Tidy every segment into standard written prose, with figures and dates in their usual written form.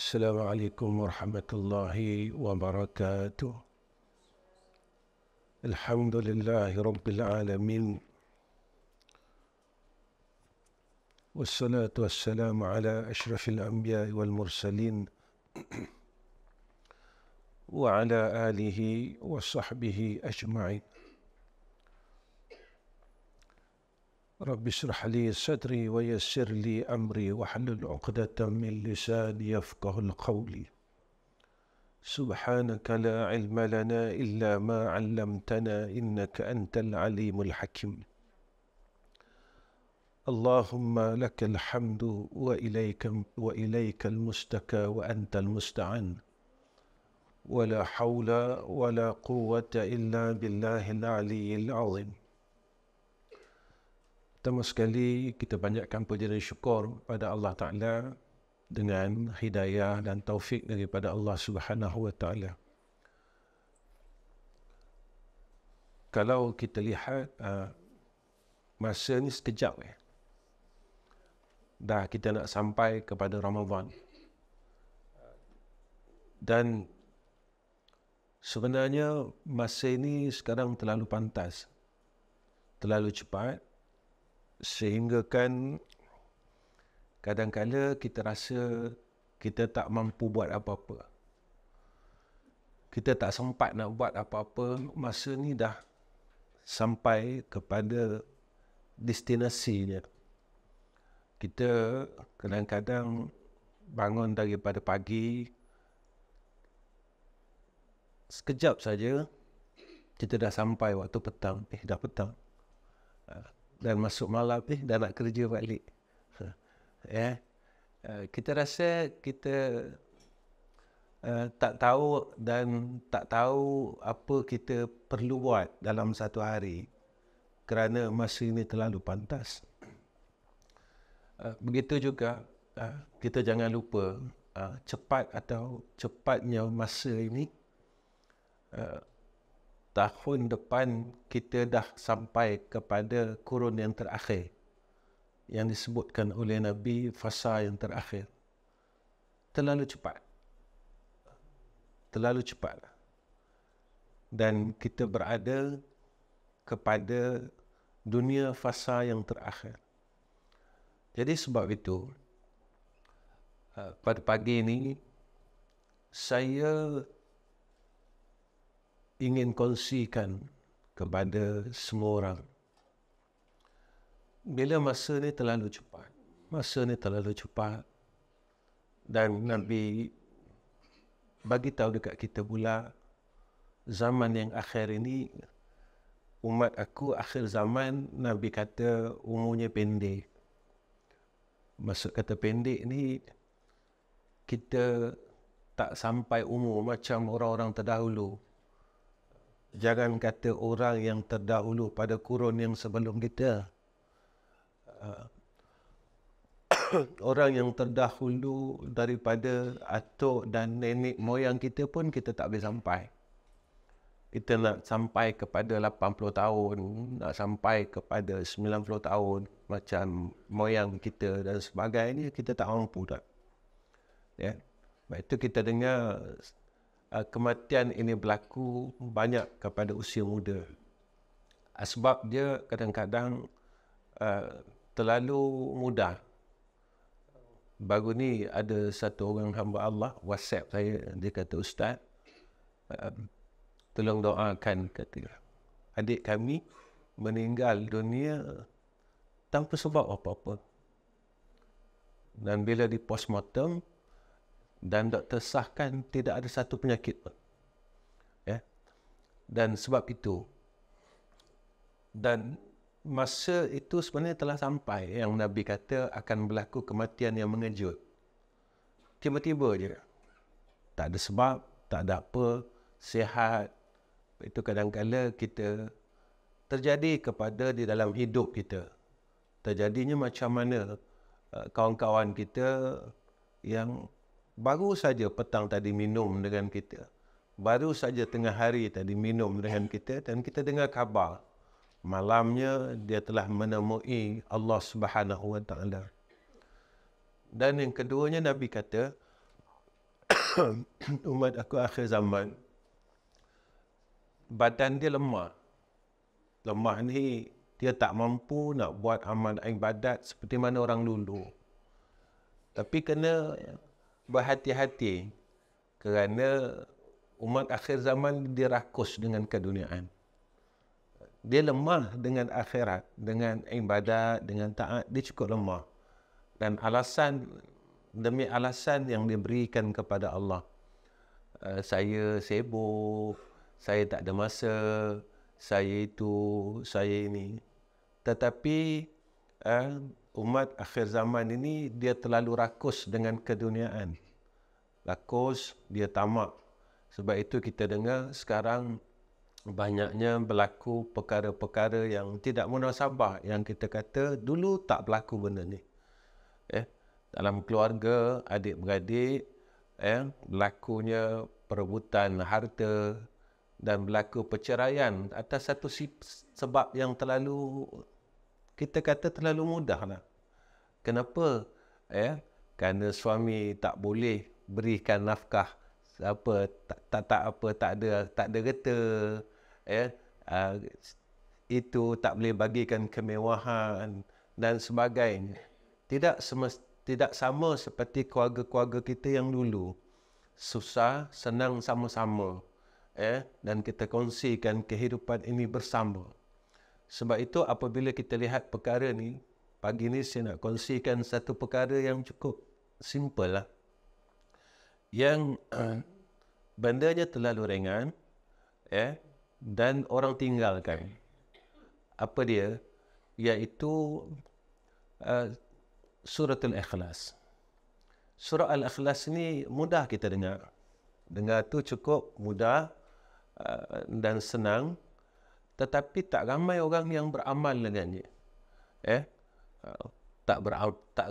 Assalamualaikum warahmatullahi wabarakatuh. Alhamdulillahi rabbil alamin. Wassalatu wassalamu ala ashrafil anbiya'i wal mursalin wa ala alihi wa sahbihi ajma'in. Rabbi shrah li sadri wa yassir li amri wa hlul 'uqdatam min lisani yafqahul qawli. Subhanaka la ilma lana illa ma 'allamtana innaka antal alimul hakim. Allahumma lakal hamdu wa ilaikal mustaka wa antal musta'an. Wa la hawla wa la quwwata illa billahil aliyyil 'azim. Pertama sekali kita banyakkan puja dan syukur pada Allah Ta'ala dengan hidayah dan taufik daripada Allah Subhanahu Wa Ta'ala. Kalau kita lihat masa ni sekejap dah kita nak sampai kepada Ramadan. Dan sebenarnya masa ini sekarang terlalu pantas, terlalu cepat, sehingga kan kadang-kadang kita rasa kita tak mampu buat apa-apa. Kita tak sempat nak buat apa-apa. Masa ni dah sampai kepada destinasinya. Kita kadang-kadang bangun daripada pagi, sekejap saja kita dah sampai waktu petang. Dah petang. Dan masuk malam dah nak kerja balik. Kita rasa kita tak tahu dan tak tahu apa kita perlu buat dalam satu hari kerana masa ini terlalu pantas. Begitu juga kita jangan lupa cepat atau cepatnya masa ini, tahun depan kita dah sampai kepada kurun yang terakhir yang disebutkan oleh Nabi, fasa yang terakhir. Terlalu cepat. Terlalu cepat. Dan kita berada kepada dunia fasa yang terakhir. Jadi sebab itu, pada pagi ini, saya ingin kongsikan kepada semua orang. Bila masa ni terlalu cepat. Masa ni terlalu cepat. Dan Nabi bagi tahu dekat kita pula, zaman yang akhir ini, umat aku akhir zaman, Nabi kata umurnya pendek. Maksud kata pendek ni, kita tak sampai umur macam orang-orang terdahulu. Jangan kata orang yang terdahulu pada kurun yang sebelum kita. Orang yang terdahulu daripada atuk dan nenek moyang kita pun kita tak boleh sampai. Kita nak sampai kepada 80 tahun, nak sampai kepada 90 tahun macam moyang kita dan sebagainya, kita tak mampu tak. Ya. Sebab itu kita dengar kematian ini berlaku banyak kepada usia muda. Sebab dia kadang-kadang terlalu mudah. Baru ni ada satu orang hamba Allah WhatsApp saya, dia kata, "Ustaz, tolong doakan," kata, "adik kami meninggal dunia tanpa sebab apa-apa." Dan bila di postmortem dan doktor sahkan tidak ada satu penyakit pun. Dan sebab itu, dan masa itu sebenarnya telah sampai yang Nabi kata akan berlaku kematian yang mengejut. Tiba-tiba je. Tak ada sebab, tak ada apa, sihat. Itu kadang-kadang kita terjadi kepada di dalam hidup kita. Terjadinya macam mana kawan-kawan kita yang baru saja petang tadi minum dengan kita. Baru saja tengah hari tadi minum dengan kita dan kita dengar khabar malamnya dia telah menemui Allah Subhanahu Wa Ta'ala. Dan yang keduanya Nabi kata umat aku akhir zaman, badan dia lemah. Lemah ni dia tak mampu nak buat amal ibadat seperti mana orang dulu. Tapi kena berhati-hati kerana umat akhir zaman dia rakus dengan keduniaan. Dia lemah dengan akhirat, dengan ibadat, dengan taat, dia cukup lemah. Dan alasan demi alasan yang diberikan kepada Allah. Saya sibuk, saya tak ada masa, saya itu, saya ini. Tetapi umat akhir zaman ini dia terlalu rakus dengan keduniaan. Rakus, dia tamak. Sebab itu kita dengar sekarang banyaknya berlaku perkara-perkara yang tidak munasabah, yang kita kata dulu tak berlaku benda ni. Dalam keluarga, adik-beradik, berlakunya perebutan harta dan berlaku perceraian atas satu sebab yang terlalu, kita kata terlalu mudah lah. Kenapa? Kerana suami tak boleh berikan nafkah tak ada reta, itu tak boleh bagikan kemewahan dan sebagainya. Tidak sama seperti keluarga-keluarga kita yang dulu. Susah, senang sama-sama. Dan kita kongsikan kehidupan ini bersama. Sebab itu apabila kita lihat perkara ni, pagi ni saya nak kongsikan satu perkara yang cukup simple lah. Yang bandanya terlalu ringan, dan orang tinggalkan. Apa dia? Iaitu Suratul Ikhlas. Surah Al-Ikhlas ni mudah kita dengar. Dengar tu cukup mudah dan senang. Tetapi tak ramai orang yang beramal dengannya. Tak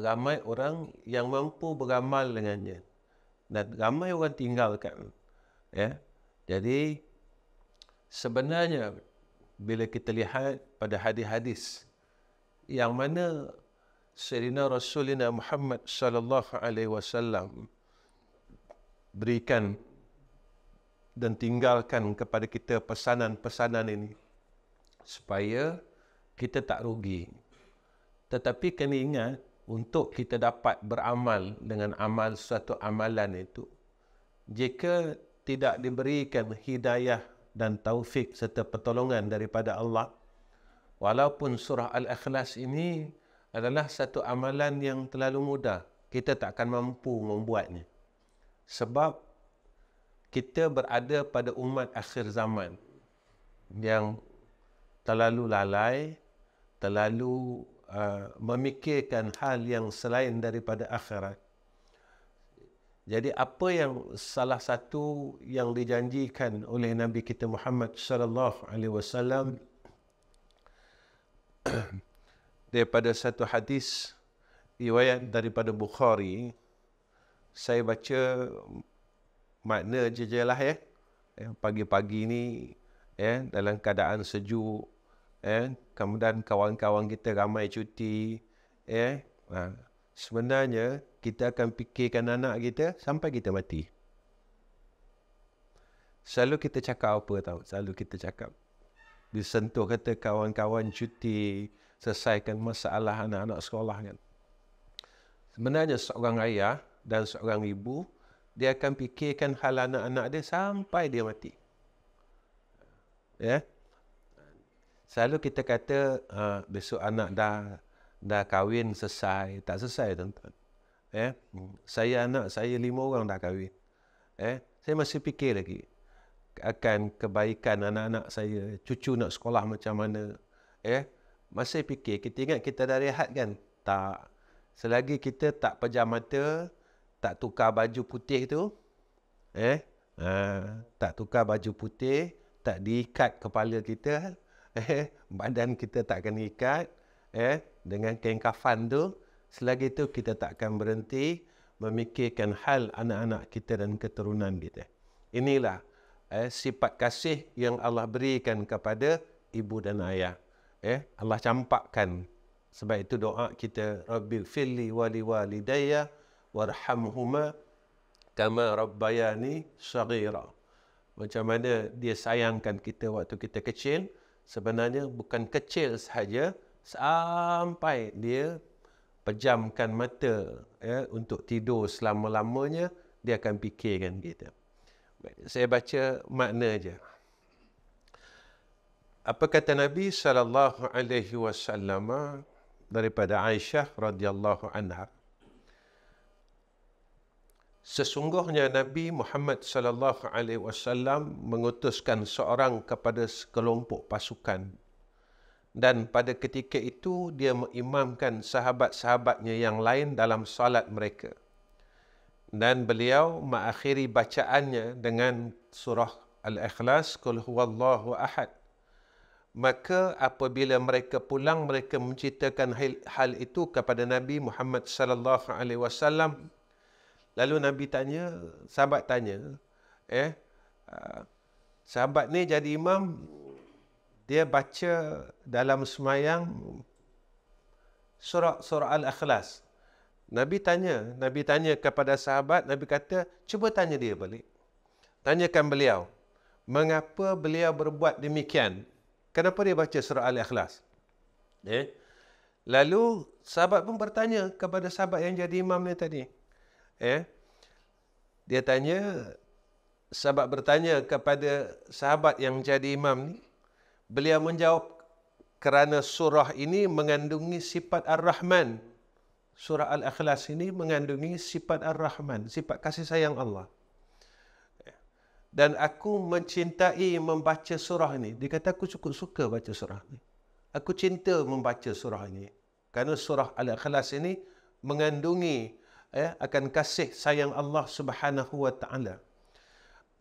ramai orang yang mampu beramal dengannya. Dan ramai orang tinggalkan. Jadi sebenarnya bila kita lihat pada hadis-hadis yang mana Sayyidina Rasulina Muhammad sallallahu alaihi wasallam berikan dan tinggalkan kepada kita pesanan-pesanan ini supaya kita tak rugi. Tetapi kena ingat, untuk kita dapat beramal dengan amal suatu amalan itu, jika tidak diberikan hidayah dan taufik serta pertolongan daripada Allah, walaupun surah Al-Ikhlas ini adalah satu amalan yang terlalu mudah, kita tak akan mampu membuatnya. Sebab kita berada pada umat akhir zaman yang terlalu lalai, terlalu memikirkan hal yang selain daripada akhirat. Jadi apa yang salah satu yang dijanjikan oleh Nabi kita Muhammad sallallahu alaihi wasallam daripada satu hadis riwayat daripada Bukhari, saya baca makna jejelah pagi-pagi ni dalam keadaan sejuk, kemudian kawan-kawan kita ramai cuti, sebenarnya kita akan fikirkan anak kita sampai kita mati. Selalu kita cakap apa tahu? Selalu kita cakap, disentuh kata kawan-kawan cuti, selesaikan masalah anak-anak sekolah kan. Sebenarnya seorang ayah dan seorang ibu, dia akan fikirkan hal anak-anak dia sampai dia mati. Selalu kita kata besok anak dah kahwin selesai. Tak selesai tuan-tuan. Anak saya 5 orang dah kahwin. Saya masih fikir lagi akan kebaikan anak-anak saya, cucu nak sekolah macam mana. Masih fikir, kita ingat kita dah rehat kan? Tak. Selagi kita tak pejam mata, tak tukar baju putih tu, tak tukar baju putih, tak diikat kepala kita, badan kita tak kena ikat, dengan kain kafan tu, selagi itu kita tak akan berhenti memikirkan hal anak-anak kita dan keturunan kita. Inilah sifat kasih yang Allah berikan kepada ibu dan ayah. Allah campakkan. Sebab itu doa kita, Rabbil firli wali walidayya warhamhuma kama rabbayani shaghira. Macam mana dia sayangkan kita waktu kita kecil, sebenarnya bukan kecil sahaja, sampai dia pejamkan mata untuk tidur selama-lamanya, dia akan fikirkan kita. Saya baca makna je. Apa kata Nabi sallallahu alaihi wasallam daripada Aisyah radhiyallahu anha? Sesungguhnya Nabi Muhammad sallallahu alaihi wasallam mengutuskan seorang kepada sekelompok pasukan, dan pada ketika itu dia mengimamkan sahabat-sahabatnya yang lain dalam salat mereka, dan beliau mengakhiri bacaannya dengan surah Al-Ikhlas, Qul huwallahu ahad. Maka apabila mereka pulang, mereka menceritakan hal itu kepada Nabi Muhammad sallallahu alaihi wasallam. Lalu Nabi tanya, sahabat tanya, sahabat ni jadi imam, dia baca dalam semayang surah Al-Ikhlas. Nabi tanya kepada sahabat, Nabi kata, cuba tanya dia balik. Tanyakan beliau, mengapa beliau berbuat demikian? Kenapa dia baca surah Al-Ikhlas? Lalu sahabat pun bertanya kepada sahabat yang jadi imam ni tadi. Dia tanya, sahabat bertanya kepada sahabat yang jadi imam ni, beliau menjawab, kerana surah ini mengandungi sifat Ar-Rahman. Surah Al-Ikhlas ini mengandungi sifat Ar-Rahman, sifat kasih sayang Allah. Dan aku mencintai membaca surah ini. Dia kata, aku cukup suka baca surah ini. Aku cinta membaca surah ini. Kerana surah Al-Ikhlas ini mengandungi akan kasih sayang Allah Subhanahu wa taala.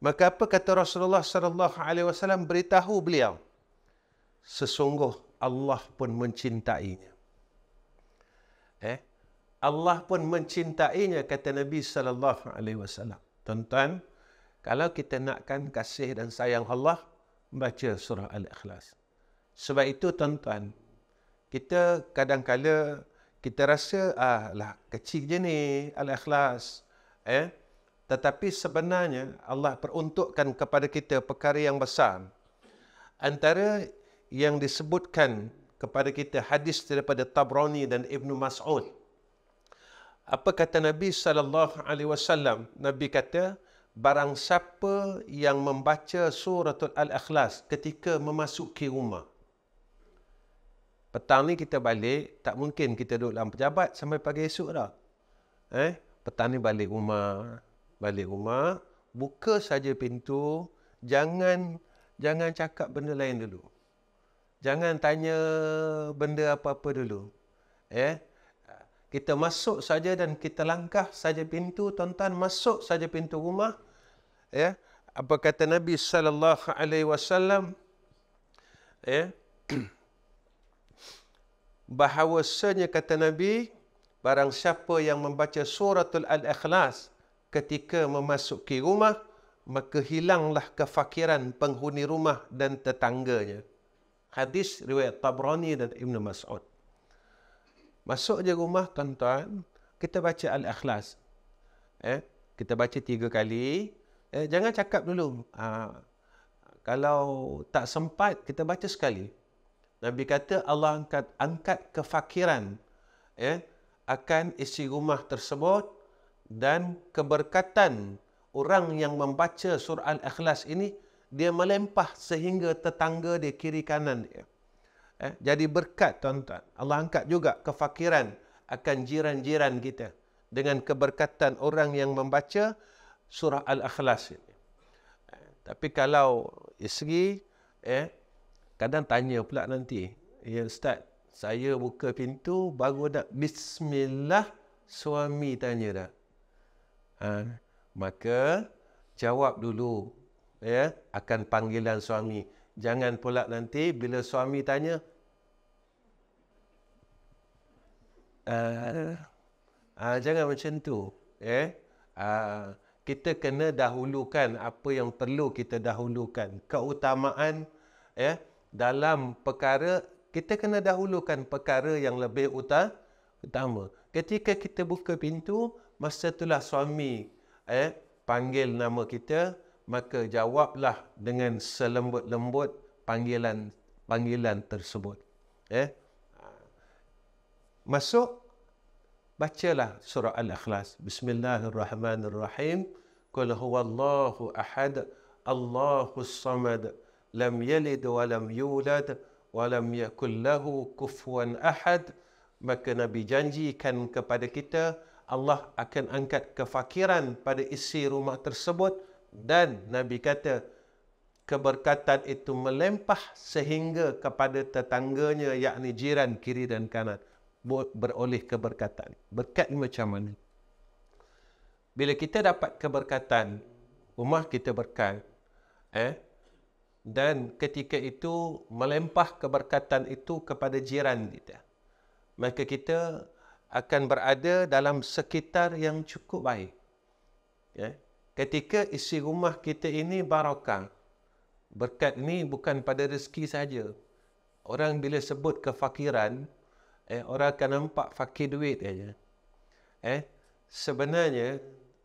Maka apa kata Rasulullah sallallahu alaihi wasallam, beritahu beliau, sesungguh Allah pun mencintainya. Allah pun mencintainya, kata Nabi sallallahu alaihi wasallam. Tuan-tuan, kalau kita nakkan kasih dan sayang Allah, baca surah Al-Ikhlas. Sebab itu tuan-tuan, kita kadang-kala kita rasa, lah kecil je ni Al-Ikhlas. Tetapi sebenarnya Allah peruntukkan kepada kita perkara yang besar. Antara yang disebutkan kepada kita hadis daripada Tabrani dan Ibnu Mas'ud. Apa kata Nabi sallallahu alaihi wasallam? Nabi kata, barang siapa yang membaca suratul Al-Ikhlas ketika memasuki rumah. Petang ni kita balik, tak mungkin kita duduk dalam pejabat sampai pagi esok dah. Petang ni balik rumah, buka saja pintu, jangan cakap benda lain dulu. Jangan tanya benda apa-apa dulu. Kita masuk saja dan kita langkah saja pintu, tuan-tuan, masuk saja pintu rumah. Apa kata Nabi sallallahu alaihi wasallam? Bahawasanya kata Nabi, barang siapa yang membaca suratul Al-Ikhlas ketika memasuki rumah, maka hilanglah kefakiran penghuni rumah dan tetangganya. Hadis riwayat Tabrani dan Ibnu Mas'ud. Masuk je rumah, tuan-tuan, kita baca Al-Ikhlas. Kita baca 3 kali. Jangan cakap dulu. Kalau tak sempat, kita baca sekali. Nabi kata Allah angkat kefakiran akan isi rumah tersebut, dan keberkatan orang yang membaca surah Al-Ikhlas ini, dia melempah sehingga tetangga di kiri kanan dia. Jadi berkat, tuan-tuan. Allah angkat juga kefakiran akan jiran-jiran kita dengan keberkatan orang yang membaca surah Al-Ikhlas ini. Tapi kalau isteri, kadang tanya pula nanti, ya Ustaz, saya buka pintu baru nak bismillah, suami tanya dah. Maka jawab dulu akan panggilan suami. Jangan pula nanti bila suami tanya, jangan macam tu. Kita kena dahulukan apa yang perlu kita dahulukan. Keutamaan dalam perkara, kita kena dahulukan perkara yang lebih utama. Ketika kita buka pintu, masa itulah suami panggil nama kita, maka jawablah dengan selembut-lembut panggilan tersebut. Masuk, bacalah surah Al-Ikhlas. Bismillahirrahmanirrahim. Qul huwallahu ahad, Allahus samad, lam yalid wa lam yulad wa lam yakul lahu kufuwan ahad. Maka Nabi janjikan kepada kita, Allah akan angkat kefakiran pada isi rumah tersebut, dan Nabi kata keberkatan itu melempah sehingga kepada tetangganya, yakni jiran kiri dan kanan, beroleh keberkatan. Berkat ni macam mana? Bila kita dapat keberkatan, rumah kita berkat, dan ketika itu melempah keberkatan itu kepada jiran kita, maka kita akan berada dalam sekitar yang cukup baik. Ketika isi rumah kita ini barakah, berkat ni bukan pada rezeki saja. Orang bila sebut kefakiran, orang akan nampak fakir duit saja. Sebenarnya,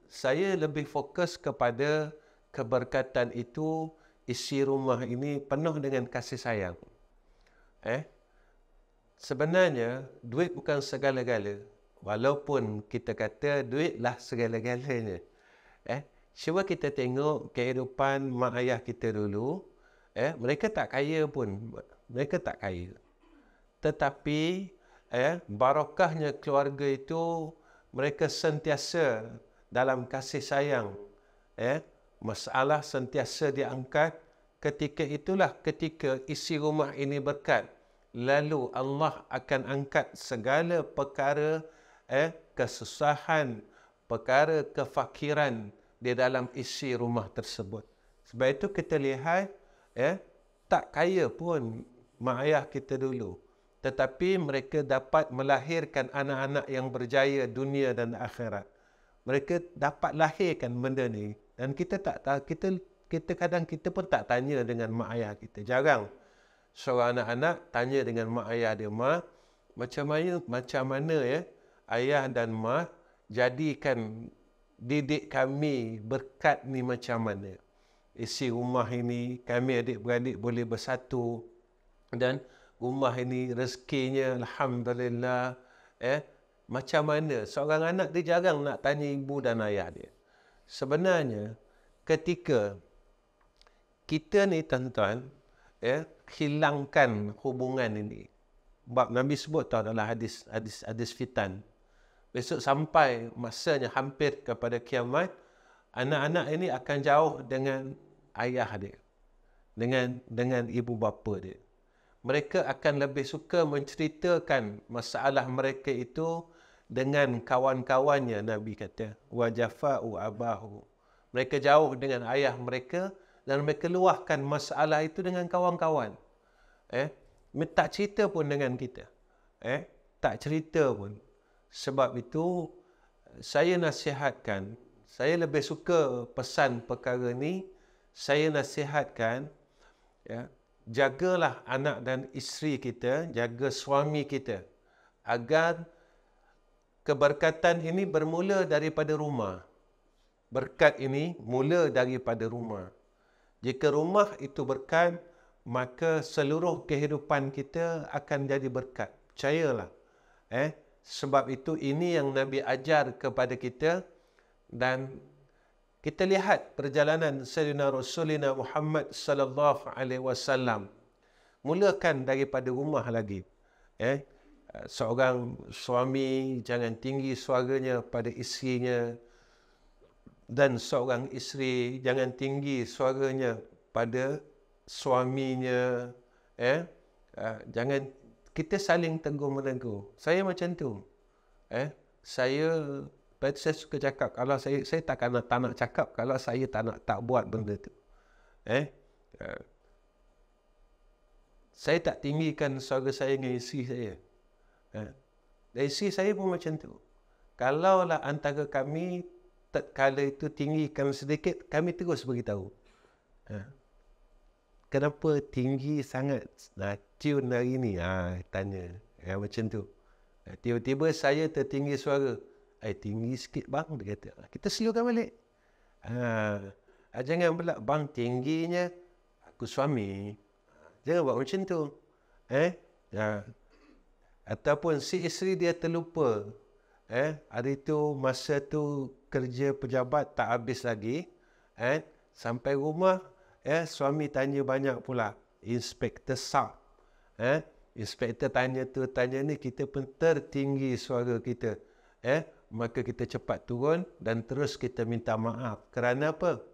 saya lebih fokus kepada keberkatan itu, isi rumah ini penuh dengan kasih sayang. Sebenarnya, duit bukan segala-gala. Walaupun kita kata duitlah segala-galanya. Cuba kita tengok kehidupan mak ayah kita dulu. Mereka tak kaya pun. Mereka tak kaya. Tetapi, barakahnya keluarga itu, mereka sentiasa dalam kasih sayang. Masalah sentiasa diangkat. Ketika itulah ketika isi rumah ini berkat. Lalu Allah akan angkat segala perkara kesusahan, perkara kefakiran di dalam isi rumah tersebut. Sebab itu kita lihat, tak kaya pun mak ayah kita dulu. Tetapi mereka dapat melahirkan anak-anak yang berjaya dunia dan akhirat. Mereka dapat lahirkan benda ni. Dan kita tak tahu, kita kadang kita pun tak tanya dengan mak ayah kita. Jarang seorang anak-anak tanya dengan mak ayah dia, "Mak, macam mana ayah dan mak jadikan didik kami berkat ni macam mana? Isi rumah ini kami adik-beradik boleh bersatu, dan rumah ini rezekinya alhamdulillah." Macam mana? Seorang anak dia jarang nak tanya ibu dan ayah dia. Sebenarnya ketika kita ni tuan-tuan, hilangkan hubungan ini. Sebab Nabi sebut tahu dalam hadis fitan. Besok sampai masanya hampir kepada kiamat, anak-anak ini akan jauh dengan ayah dia, dengan ibu bapa dia. Mereka akan lebih suka menceritakan masalah mereka itu dengan kawan-kawannya. Nabi kata, wa jafa'u abahu. Mereka jauh dengan ayah mereka, dan mereka luahkan masalah itu dengan kawan-kawan. Tak cerita pun dengan kita. Tak cerita pun. Sebab itu, saya nasihatkan, saya lebih suka pesan perkara ni, saya nasihatkan, jagalah anak dan isteri kita, jaga suami kita, agar keberkatan ini bermula daripada rumah. Berkat ini mula daripada rumah. Jika rumah itu berkat, maka seluruh kehidupan kita akan jadi berkat. Percayalah. Sebab itu ini yang Nabi ajar kepada kita, dan kita lihat perjalanan Sayyidina Rasulina Muhammad sallallahu alaihi wasallam. Mulakan daripada rumah lagi. Seorang suami jangan tinggi suaranya pada isterinya, dan seorang isteri jangan tinggi suaranya pada suaminya. Jangan kita saling tegur-menegur. Saya macam tu. Saya suka cakap, kalau saya tak nak cakap kalau saya tak buat benda tu. Saya tak tinggikan suara saya dengan isteri saya. Dan isteri saya pun macam tu. Kalaulah antara kami tatkala itu tinggikan sedikit, kami terus beritahu. Kenapa tinggi sangat tune hari ni? Tanya. Macam tu. Tiba-tiba saya tertinggi suara. Tinggi sikit bang, dia kata. Kita selukan balik. Jangan pula, bang, tingginya aku suami. Jangan buat macam tu. Ya. Ataupun si isteri dia terlupa. Hari tu, masa tu kerja pejabat tak habis lagi. Sampai rumah, suami tanya banyak pula. Inspektor SAP. Inspektor tanya tu, tanya ni, kita pun tertinggi suara kita. Maka kita cepat turun dan terus kita minta maaf. Kerana apa?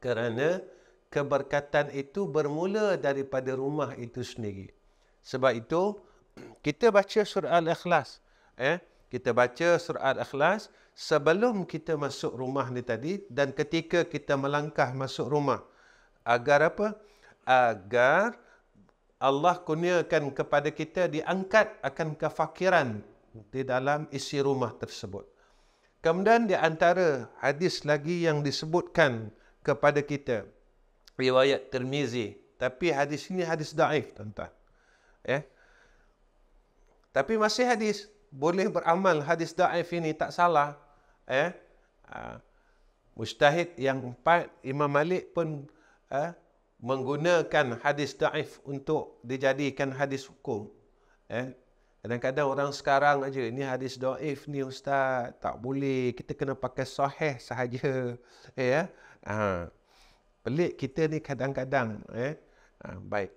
Kerana keberkatan itu bermula daripada rumah itu sendiri. Sebab itu, kita baca surah Al-Ikhlas. Kita baca surah Al-Ikhlas sebelum kita masuk rumah ni tadi dan ketika kita melangkah masuk rumah. Agar apa? Agar Allah kurniakan kepada kita diangkat akan kefakiran di dalam isi rumah tersebut. Kemudian di antara hadis lagi yang disebutkan kepada kita, riwayat Tirmizi. Tapi hadis ini hadis daif, tuan-tuan. Tapi masih hadis. Boleh beramal hadis daif ini, tak salah. Mujtahid yang empat, Imam Malik pun menggunakan hadis daif untuk dijadikan hadis hukum. Kadang-kadang orang sekarang aja, ini hadis daif ni ustaz, tak boleh, kita kena pakai sahih sahaja. Pelik kita ni kadang-kadang. Baik.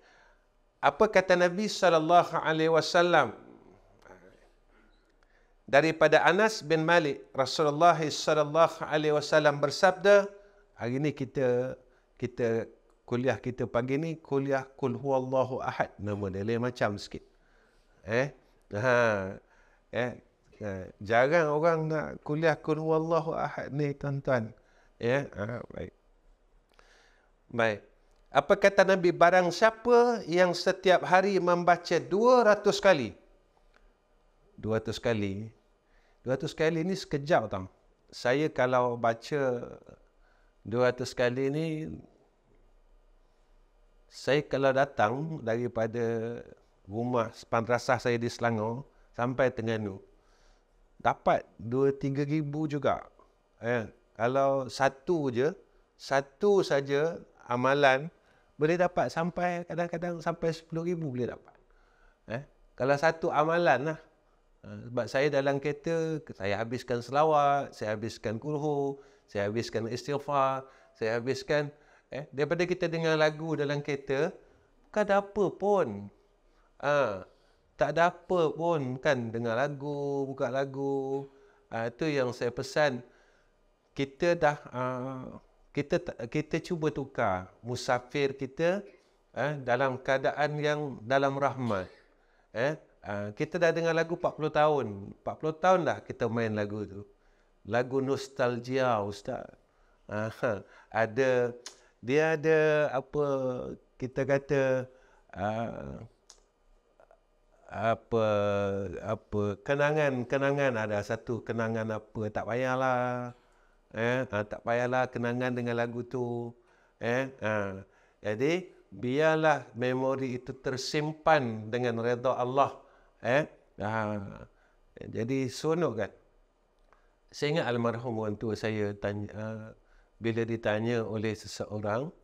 Apa kata Nabi SAW? Daripada Anas bin Malik, Rasulullah SAW bersabda, hari ni kita kuliah kita pagi ni, kuliah Qul Huwallahu Ahad, nama dia lain macam sikit. Jarang orang nak kuliah Qul Huwallahu Ahad ni, tuan-tuan. Baik. Baik. Apa kata Nabi? Barang siapa yang setiap hari membaca 200 kali. 200 kali. 200 kali ni sekejap, tau. Saya kalau baca 200 kali ni, saya kalau datang daripada rumah madrasah saya di Selangor sampai Terengganu, dapat 2-3 ribu juga. Kalau satu saja amalan, boleh dapat sampai, kadang-kadang sampai 10 ribu boleh dapat. Kalau satu amalan lah. Sebab saya dalam kereta, saya habiskan selawat, saya habiskan kulhu, saya habiskan istighfar, saya habiskan, daripada kita dengar lagu dalam kereta, bukan ada apa pun. Tak ada apa pun kan, dengar lagu, buka lagu. Itu yang saya pesan. Kita cuba tukar musafir kita dalam keadaan yang dalam rahmat. Kita dah dengar lagu 40 tahun. 40 tahun dah kita main lagu tu. Lagu nostalgia, ustaz. Dia ada apa, kita kata kenangan, ada satu kenangan apa, tak payahlah. Tak payahlah kenangan dengan lagu tu. Jadi biarlah memori itu tersimpan dengan redha Allah. Jadi seronok kan. Saya ingat almarhum orang tua saya tanya, bila ditanya oleh seseorang,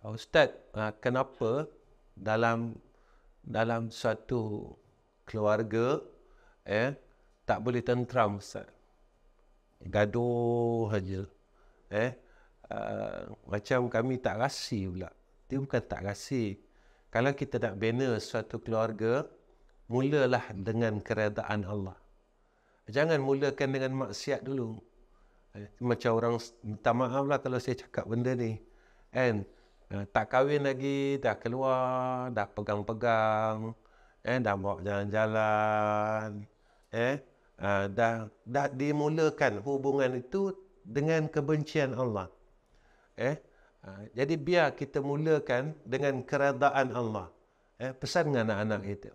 ustaz, kenapa dalam suatu keluarga tak boleh tentram, ustaz? Gaduh saja. Macam kami tak rasi pula. Dia bukan tak rasi. Kalau kita nak bina suatu keluarga, mulalah dengan keredaan Allah. Jangan mulakan dengan maksiat dulu. Macam orang, minta maaf lah kalau saya cakap benda ni. Tak kahwin lagi, dah keluar, dah pegang-pegang, dah bawa jalan-jalan, dah dimulakan hubungan itu dengan kebencian Allah. Jadi biar kita mulakan dengan keredaan Allah. Pesan dengan anak-anak kita.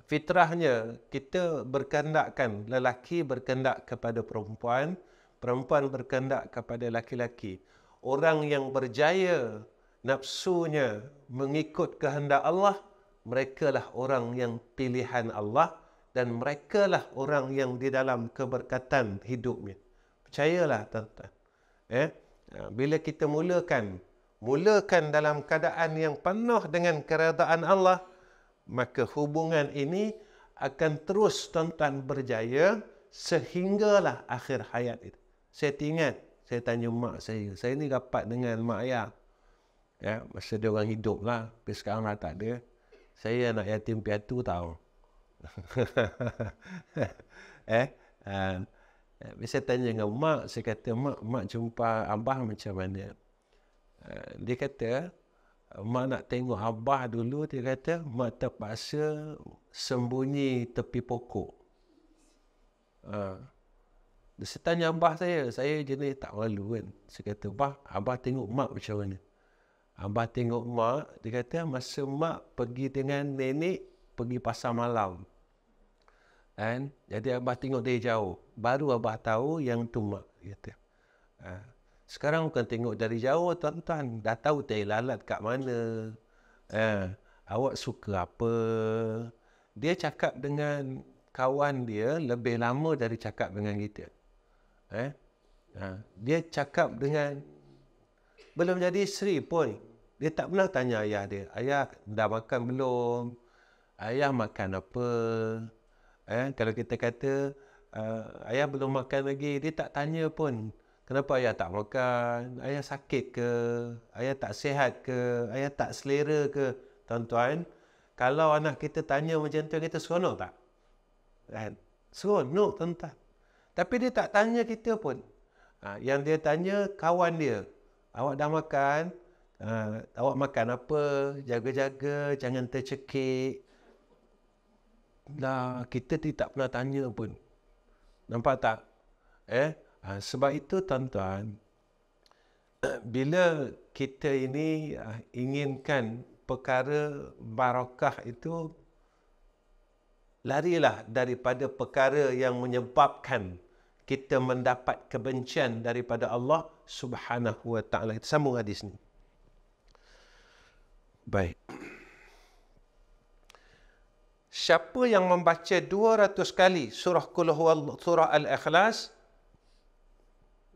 Fitrahnya kita berkehendakkan, lelaki berkehendak kepada perempuan, perempuan berkehendak kepada laki-laki. Orang yang berjaya nafsunya mengikut kehendak Allah, merekalah orang yang pilihan Allah dan merekalah orang yang di dalam keberkatan hidupnya. Percayalah, tuan-tuan. Bila kita mulakan dalam keadaan yang penuh dengan keredaan Allah, maka hubungan ini akan terus tuan-tuan berjaya sehinggalah akhir hayat itu. Saya ingat, saya tanya mak saya ni rapat dengan mak ayah. Masa dia orang hidup lah, tapi sekarang dah tak ada. Saya anak yatim piatu tahu. Saya tanya dengan mak, saya kata, mak jumpa abah macam mana? Dia kata, mak nak tengok abah dulu, dia kata, mak terpaksa sembunyi tepi pokok. Saya tanya abah saya jenis tak malu kan. Saya kata, abah tengok mak macam mana? Abah tengok mak, dia kata, masa mak pergi dengan nenek, pergi pasar malam. Jadi abah tengok dari jauh. Baru abah tahu yang tu mak. Kata. Sekarang bukan tengok dari jauh, tuan-tuan. Dah tahu tai lalat kat mana. Awak suka apa. Dia cakap dengan kawan dia lebih lama dari cakap dengan kita. Dia cakap dengan... Belum jadi isteri pun. Dia tak pernah tanya ayah dia. Ayah dah makan belum? Ayah makan apa? Kalau kita kata ayah belum makan lagi, dia tak tanya pun. Kenapa ayah tak makan? Ayah sakit ke? Ayah tak sihat ke? Ayah tak selera ke? Tuan-tuan, kalau anak kita tanya macam tu, kita seronok tak? Seronok, tuan-tuan. Tapi dia tak tanya kita pun. Yang dia tanya kawan dia. Awak dah makan? Awak makan apa? Jaga-jaga, jangan tercekik. Kita tidak pernah tanya pun. Nampak tak? Sebab itu tuan-tuan, bila kita ini inginkan perkara barakah itu, larilah daripada perkara yang menyebabkan kita mendapat kebencian daripada Allah Subhanahu wa ta'ala. Kita sambung hadis ni. Baik. Siapa yang membaca 200 kali surah surah Al-Ikhlas,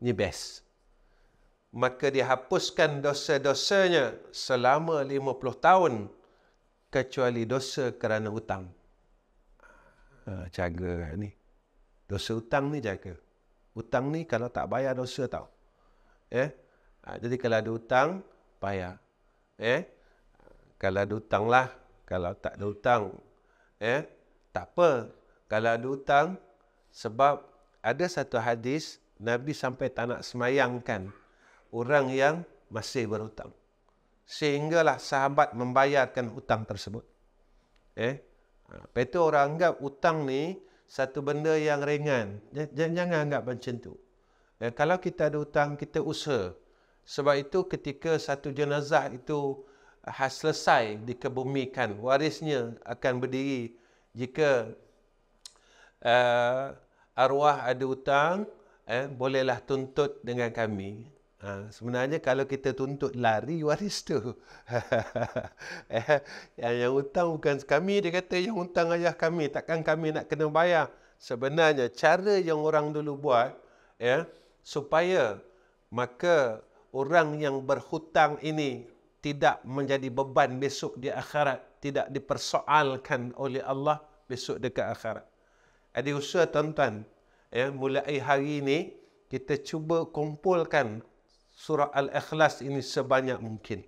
ni best. Maka dihapuskan dosa-dosanya selama 50 tahun, kecuali dosa kerana hutang. Jaga ni. Dosa hutang ni jaga. Hutang ni kalau tak bayar dosa tau. Jadi kalau ada hutang, bayar. Kalau ada hutang lah. Kalau tak ada hutang, tak apa. Kalau ada hutang, sebab ada satu hadis, Nabi sampai tak nak semayangkan orang yang masih berhutang. Sehinggalah sahabat membayarkan hutang tersebut. Lepas itu orang anggap hutang ni satu benda yang ringan. Jangan anggap macam tu. Kalau kita ada hutang, kita usaha. Sebab itu ketika satu jenazah itu selesai dikebumikan, warisnya akan berdiri. Jika arwah ada hutang, bolehlah tuntut dengan kami. Sebenarnya kalau kita tuntut lari waris tu. Yang hutang bukan kami, dia kata yang hutang ayah kami, takkan kami nak kena bayar. Sebenarnya cara yang orang dulu buat, supaya maka orang yang berhutang ini tidak menjadi beban besok di akhirat, tidak dipersoalkan oleh Allah besok dekat akhirat. Ada usaha tuan-tuan, mulai hari ini kita cuba kumpulkan surah Al-Ikhlas ini sebanyak mungkin.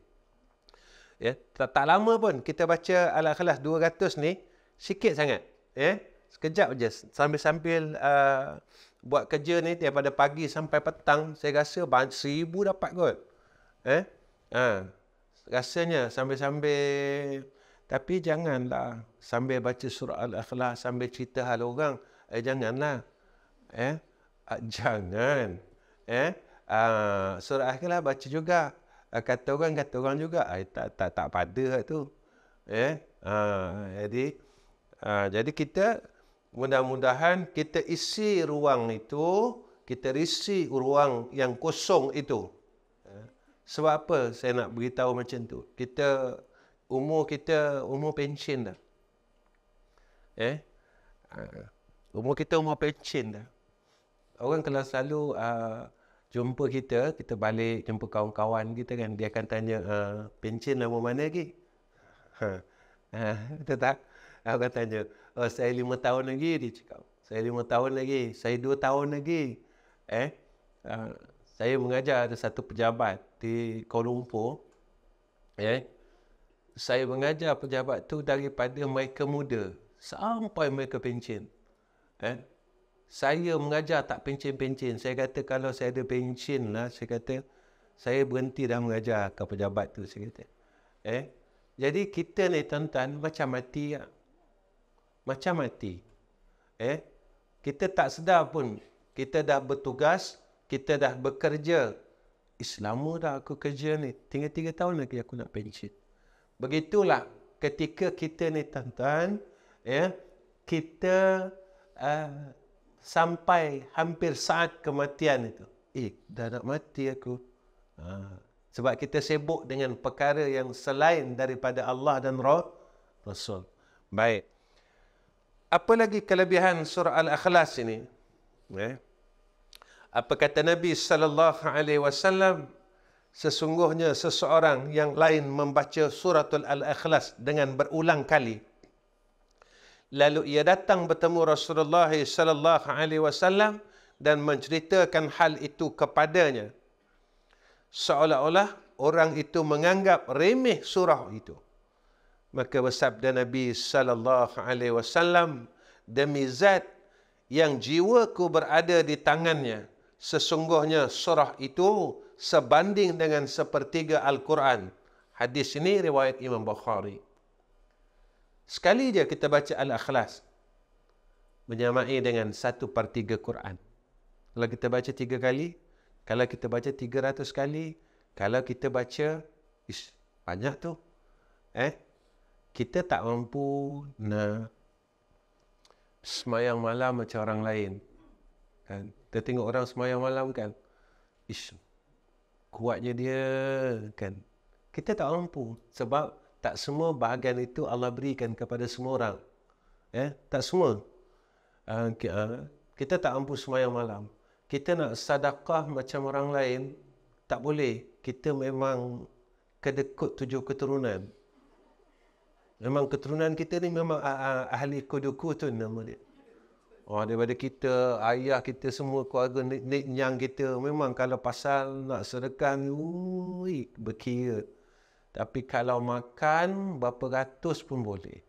Tak lama pun kita baca Al-Ikhlas 200 ni, sikit sangat. Sekejap je, sambil-sambil buat kerja ni daripada pagi sampai petang, saya rasa 1000 dapat kot. Rasanya sambil-sambil. Tapi janganlah sambil baca surah Al-Ikhlas, sambil cerita hal orang. Janganlah. Jangan. Surah Al-Ikhlas baca juga. Kata orang juga. Tak pada tu. Jadi kita mudah-mudahan kita isi ruang itu, kita isi ruang yang kosong itu. Sebab apa saya nak beritahu macam tu? Umur pension dah. Umur kita umur pension dah. Orang kalau selalu jumpa kita, kita balik jumpa kawan-kawan kita kan, dia akan tanya, pencen nama mana lagi? Betul tak? Aku akan tanya, saya 5 tahun lagi, dia cakap. Saya 5 tahun lagi, saya 2 tahun lagi. Saya mengajar ada satu pejabat di Kuala Lumpur. Saya mengajar pejabat tu daripada mereka muda sampai mereka pencen. Saya mengajar tak pencen-pencen. Saya kata kalau saya ada pencen lah, saya kata saya berhenti dah mengajar ke pejabat tu, saya kata. Jadi kita ni tuan-tuan macam mati lah. Macam mati. Kita tak sedar pun kita dah bertugas, kita dah bekerja. Lama dah aku kerja ni, tinggal 3 tahun lagi aku nak pencen. Begitulah ketika kita ni tuan-tuan, kita sampai hampir saat kematian itu. Dah nak mati aku. Sebab kita sibuk dengan perkara yang selain daripada Allah dan Rasul. Baik. Apa lagi kelebihan surah Al-Ikhlas ini? Apa kata Nabi SAW? Sesungguhnya seseorang yang lain membaca suratul Al-Ikhlas dengan berulang kali, lalu ia datang bertemu Rasulullah SAW dan menceritakan hal itu kepadanya, seolah-olah orang itu menganggap remeh surah itu. Maka bersabda Nabi SAW, demi zat yang jiwaku berada di tangannya, sesungguhnya surah itu sebanding dengan sepertiga Al-Quran. Hadis ini riwayat Imam Bukhari. Sekali je kita baca Al-Ikhlas, menyamai dengan 1/3 Quran. Kalau kita baca 3 kali, kalau kita baca 300 kali, kalau kita baca, banyak tu. Kita tak mampu nak semayang malam macam orang lain. Kan? Kita tengok orang semayang malam kan, kuatnya dia kan. Kita tak mampu sebab tak semua bahagian itu Allah berikan kepada semua orang. Tak semua. Kita tak mampu semayang malam. Kita nak sedekah macam orang lain, tak boleh. Kita memang kedekut 7 keturunan. Memang keturunan kita ni memang ahli kudukutun nama dia. Daripada kita, ayah kita semua, keluarga yang kita, memang kalau pasal nak sedekah ni, berkira. Tapi kalau makan, berapa ratus pun boleh.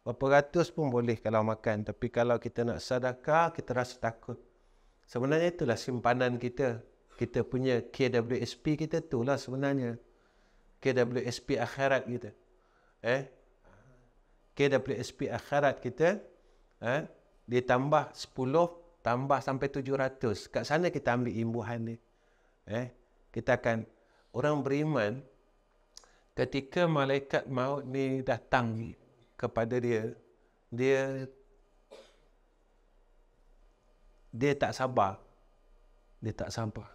Berapa ratus pun boleh kalau makan. Tapi kalau kita nak sedekah, kita rasa takut. Sebenarnya itulah simpanan kita. Kita punya KWSP kita itulah sebenarnya. KWSP akhirat kita. KWSP akhirat kita, ditambah 10, tambah sampai 700. Kat sana kita ambil imbuhan ni. Kita akan, orang beriman, ketika malaikat maut ni datang kepada dia, dia tak sabar. Dia tak sabar.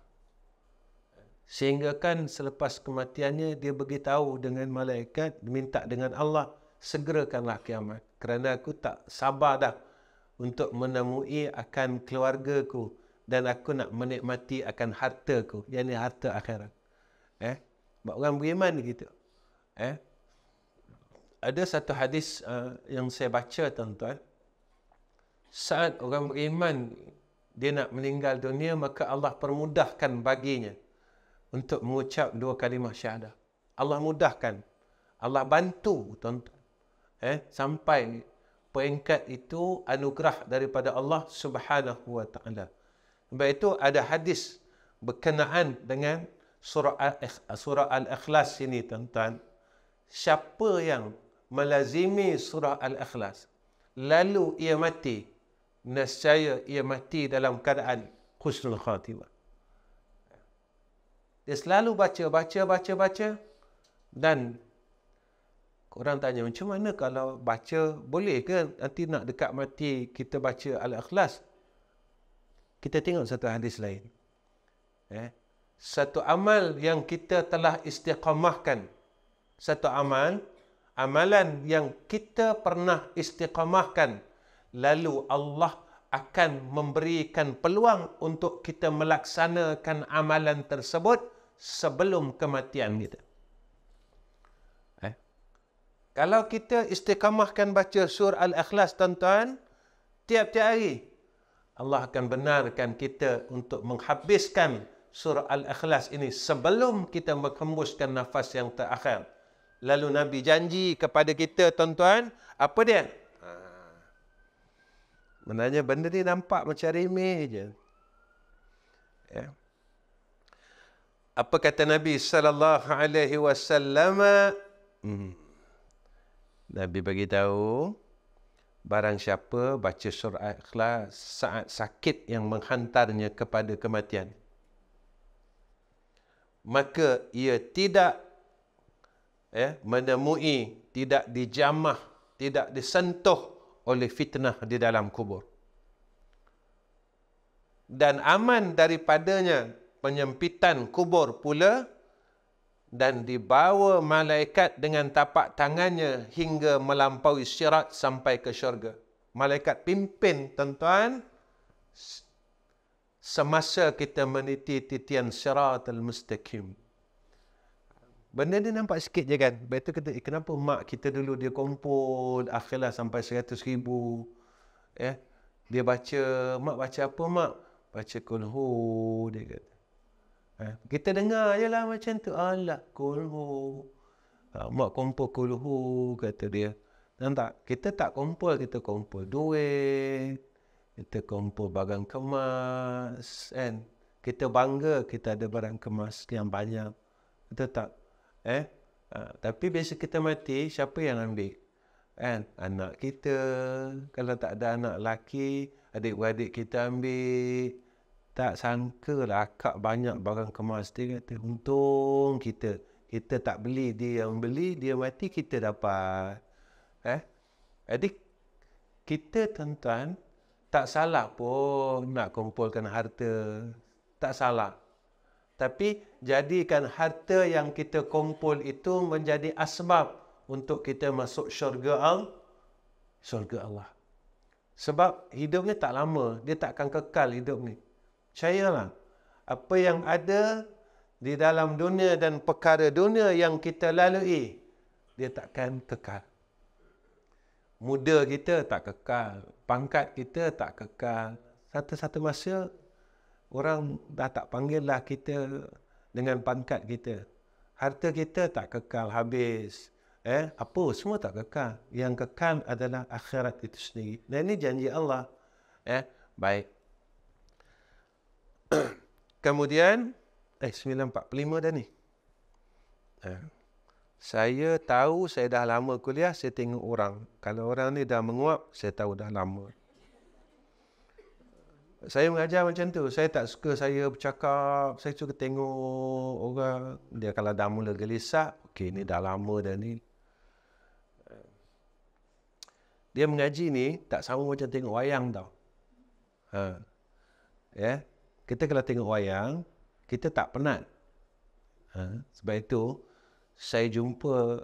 Sehingga kan selepas kematiannya, dia beritahu dengan malaikat, minta dengan Allah, segerakanlah kiamat. Kerana aku tak sabar dah untuk menemui akan keluargaku dan aku nak menikmati akan hartaku, yakni harta akhirat. Orang beriman gitu. Ada satu hadis yang saya baca tuan-tuan. Saat orang beriman dia nak meninggal dunia, maka Allah permudahkan baginya untuk mengucap 2 kalimah syahadah. Allah mudahkan. Allah bantu tuan-tuan. Sampai peringkat itu anugerah daripada Allah Subhanahu wa taala. Sebab itu ada hadis berkenaan dengan surah Al-Ikhlas ini tuan-tuan. Siapa yang melazimi surah Al-Ikhlas lalu ia mati, nescaya ia mati dalam keadaan husnul khatimah. Dia selalu baca dan orang tanya, macam mana kalau baca, boleh ke nanti nak dekat mati kita baca Al-Ikhlas? Kita tengok satu hadis lain. Satu amal yang kita telah istiqamahkan, satu amalan yang kita pernah istiqamahkan, lalu Allah akan memberikan peluang untuk kita melaksanakan amalan tersebut sebelum kematian kita. Kalau kita istiqamahkan baca surah Al-Ikhlas, tuan-tuan, tiap-tiap hari, Allah akan benarkan kita untuk menghabiskan surah Al-Ikhlas ini sebelum kita menghembuskan nafas yang terakhir. Lalu Nabi janji kepada kita, tuan-tuan, apa dia? Sebenarnya benda ni nampak macam remeh je. Ya. Apa kata Nabi sallallahu alaihi wasallam? Nabi bagi tahu, barang siapa baca surah Ikhlas saat sakit yang menghantarnya kepada kematian, maka ia tidak menemui, tidak dijamah, tidak disentuh oleh fitnah di dalam kubur. Dan aman daripadanya penyempitan kubur pula, dan dibawa malaikat dengan tapak tangannya hingga melampaui sirat sampai ke syurga. Malaikat pimpin, tuan-tuan, semasa kita meniti titian siratal mustaqim. Benda ni nampak sikit je kan. Lepas tu kata, kenapa mak kita dulu dia kumpul akhilah sampai 100,000. Dia baca, mak baca apa mak? Baca kulhu, dia kata. Kita dengar je lah macam tu. Alah, kulhu. Mak kumpul kulhu, kata dia. Dan tak, kita tak kumpul, kita kumpul duit. Kita kumpul barang kemas. Kan? Kita bangga kita ada barang kemas yang banyak. Betul tak? Tapi biasa kita mati, siapa yang ambil? Kan? Anak kita. Kalau tak ada anak lelaki, adik-beradik kita ambil. Tak sangka lah akak banyak barang kemas. Dia kata, untung kita. Kita tak beli, dia yang beli, dia mati, kita dapat. Jadi, kita tuan-tuan, tak salah pun nak kumpulkan harta. Tak salah. Tapi, jadikan harta yang kita kumpul itu menjadi asbab untuk kita masuk syurga Allah. Sebab hidup ni tak lama. Dia tak akan kekal hidup ni. Percayalah, apa yang ada di dalam dunia dan perkara dunia yang kita lalui, dia takkan kekal. Muda kita tak kekal, pangkat kita tak kekal. Satu-satu masa, orang dah tak panggil lah kita dengan pangkat kita. Harta kita tak kekal, habis. Apa, semua tak kekal. Yang kekal adalah akhirat itu sendiri. Dan ini janji Allah. Baik. Kemudian 9.45 dah ni. Saya tahu saya dah lama kuliah, saya tengok orang. Kalau orang ni dah menguap, saya tahu dah lama. Saya mengajar macam tu. Saya tak suka saya bercakap, saya suka tengok orang. Dia kalau dah mula gelisah, okey ni dah lama dah ni. Dia mengaji ni tak sama macam tengok wayang tau. Kita kalau tengok wayang, kita tak penat. Sebab itu, saya jumpa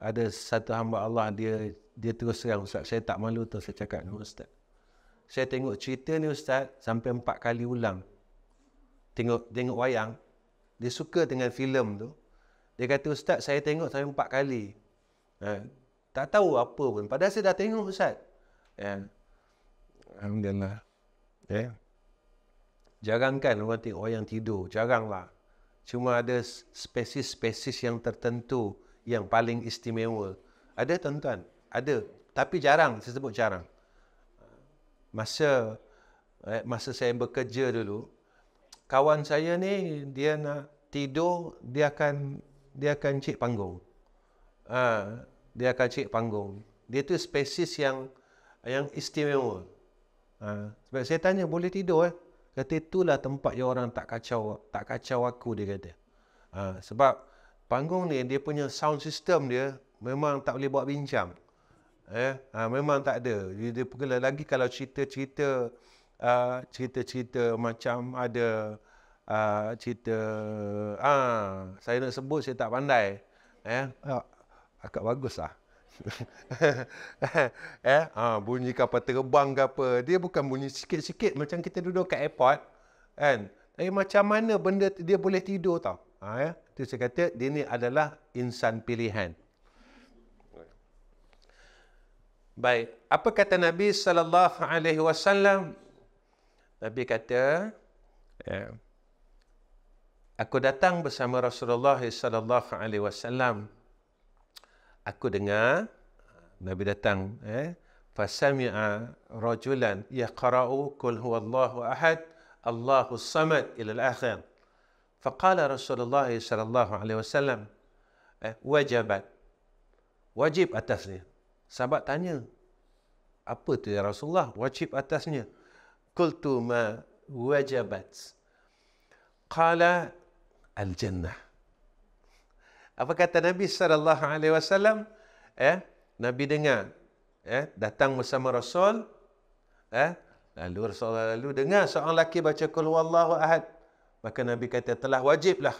ada satu hamba Allah, dia terus terang, Ustaz, saya tak malu tu saya cakap dengan Ustaz. Saya tengok cerita ni Ustaz, sampai 4 kali ulang. Tengok wayang. Dia suka dengan filem tu. Dia kata, Ustaz, saya tengok sampai 4 kali. Tak tahu apa pun. Padahal saya dah tengok Ustaz. Alhamdulillah. Jarang kan orang tengok wayang tidur. Jaranglah. Cuma ada spesies-spesies yang tertentu yang paling istimewa. Ada tuan-tuan? Ada. Tapi jarang. Saya sebut jarang. Masa saya bekerja dulu, kawan saya ni, dia nak tidur, dia akan cek panggung. Dia akan cek panggung. Dia tu spesies yang istimewa. Sebab saya tanya, boleh tidur? Kata, itulah tempat yang orang tak kacau aku, dia kata. Sebab panggung ni, dia punya sound system dia memang tak boleh buat bincang. Memang tak ada. Dia pula lagi kalau cerita-cerita macam ada cerita, saya nak sebut, saya tak pandai. Agak bagus lah. Bunyi kapal terbang ke apa. Dia bukan bunyi sikit-sikit macam kita duduk kat airport. Kan? Tapi macam mana benda dia boleh tidur tau. Itu saya kata dia ni adalah insan pilihan. Baik, apa kata Nabi sallallahu alaihi wasallam? Nabi kata, aku datang bersama Rasulullah sallallahu alaihi wasallam. Aku dengar Nabi datang, fasami'a rajulan yaqra'u qul huwallahu ahad Allahus samad ila al-akhir. Faqala Rasulullah sallallahu alaihi wasallam, wajibat. Wajib atasnya. Sahabat tanya, apa tu ya Rasulullah? Wajib atasnya. Qultu ma wajabat. Qala al-jannah. Apa kata Nabi sallallahu alaihi wasallam? Nabi dengar, datang bersama Rasul, lalu Rasulullah dengar seorang lelaki baca qul huwallahu ahad. Maka Nabi kata telah wajiblah.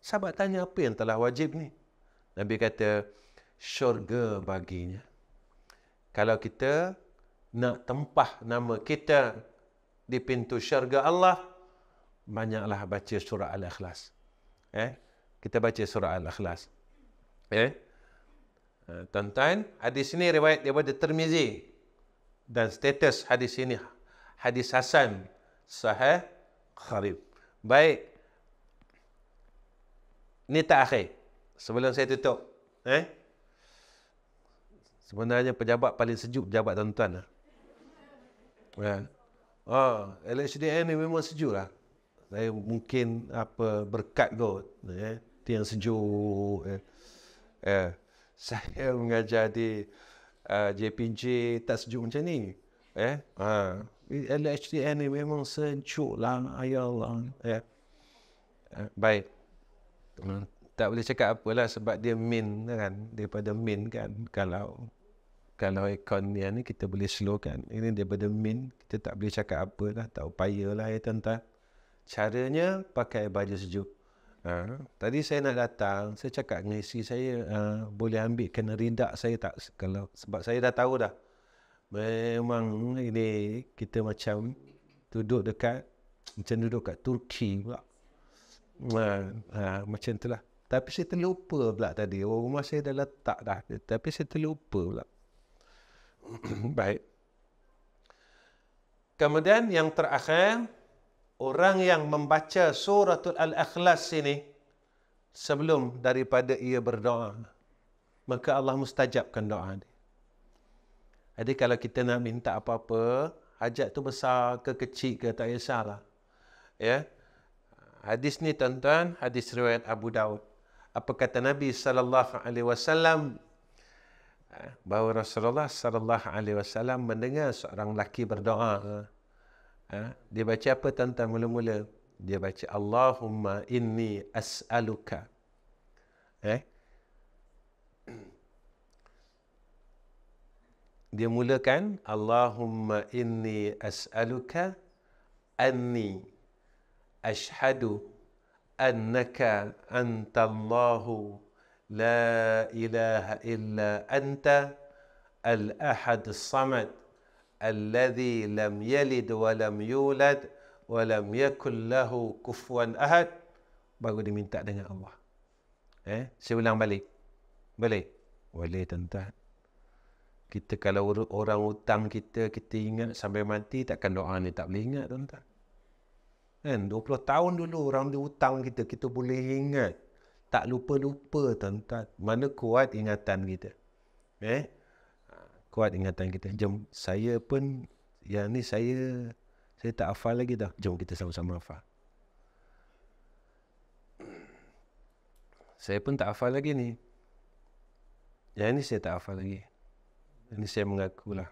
Sahabat tanya apa yang telah wajib ni? Nabi kata syurga baginya. Kalau kita nak tempah nama kita di pintu syurga Allah, banyaklah baca surah Al-Ikhlas. Kita baca surah Al-Ikhlas. Tuan-tuan, hadis ini riwayat daripada Tirmizi dan status hadis ini hadis hasan sahih gharib. Baik. Ini tak akhir. Sebelum saya tutup, sebenarnya pejabat paling sejuk pejabat tuan-tuan lah. LHDN ni memang sejuk lah. Saya mungkin berkat kot. Itu yang sejuk. Saya mengajar di JPJ tak sejuk macam ni. LHDN ni memang sejuk lah. Ya Allah. Baik. Tak boleh cakap apalah sebab dia min kan. Daripada min kan. Kalau ikon ni kita boleh slow kan. Ini daripada min. Kita tak boleh cakap apalah. Tak upayalah ya tuan-tuan. Caranya pakai baju sejuk. Tadi saya nak datang. Saya cakap dengan isteri saya. Boleh ambil kena ridak saya tak. Sebab saya dah tahu dah. Memang ini kita macam duduk dekat. Macam duduk kat Turki pula. Macam itulah. Tapi saya terlupa pula tadi. Rumah saya dah letak dah. Tapi saya terlupa pula. Baik. Kemudian yang terakhir, orang yang membaca suratul Al-Ikhlas ini sebelum daripada ia berdoa, maka Allah mustajabkan doa dia. Jadi kalau kita nak minta apa-apa, hajat tu besar ke kecil ke tak kisahlah. Hadis ni tuan-tuan, hadis riwayat Abu Daud. Apa kata Nabi sallallahu alaihi wasallam? Bahawa Rasulullah sallallahu alaihi wasallam mendengar seorang lelaki berdoa. Dia baca apa tuan-tuan mula-mula? Dia baca Allahumma inni as'aluka. Dia mulakan Allahumma inni as'aluka anni ashhadu annaka antallahu la ilaha illa anta al-ahad as-samad alladhi lam yalid wa lam yulad wa lam yakul lahu kufuwan ahad. Baru diminta dengan Allah. Saya ulang balik. Boleh? Boleh tuan-tuan. Kita kalau orang hutang kita ingat sampai mati, takkan doa ni tak boleh ingat tuan-tuan. 20 tahun dulu orang dia hutang kita boleh ingat. Tak lupa-lupa tuan-tuan. Mana kuat ingatan kita. Kuat ingatan kita. Jom, saya pun, yang ni saya tak hafal lagi dah. Jom kita sama-sama hafal. Saya pun tak hafal lagi ni. Yang ni saya tak hafal lagi. Ini saya mengakulah.